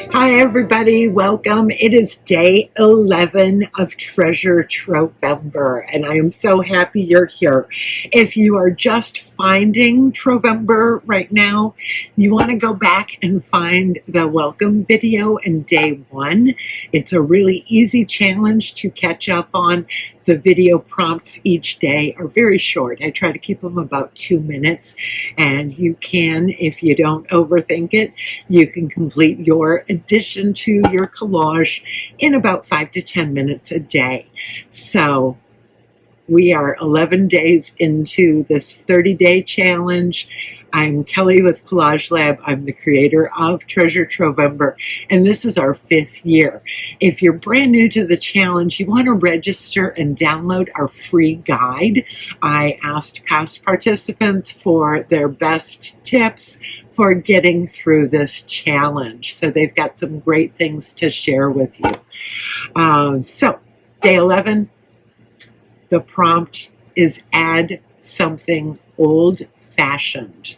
Hi, everybody. Welcome. It is day 11 of Treasure Trovember, and I am so happy you're here. If you are just finding Trovember right now, you want to go back and find the welcome video in day 1. It's a really easy challenge to catch up on. The video prompts each day are very short. I try to keep them about 2 minutes, and you can, if you don't overthink it, you can complete your addition to your collage in about 5 to 10 minutes a day. So we are 11 days into this 30-day challenge. I'm Kelly with Collage-Lab. I'm the creator of Treasure Trovember, and this is our 5th year. If you're brand new to the challenge, you want to register and download our free guide. I asked past participants for their best tips for getting through this challenge. So they've got some great things to share with you. So day 11, the prompt is add something old-fashioned.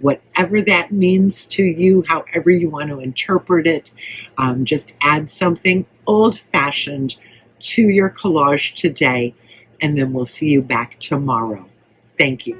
Whatever that means to you, however you want to interpret it, just add something old-fashioned to your collage today, and then we'll see you back tomorrow. Thank you.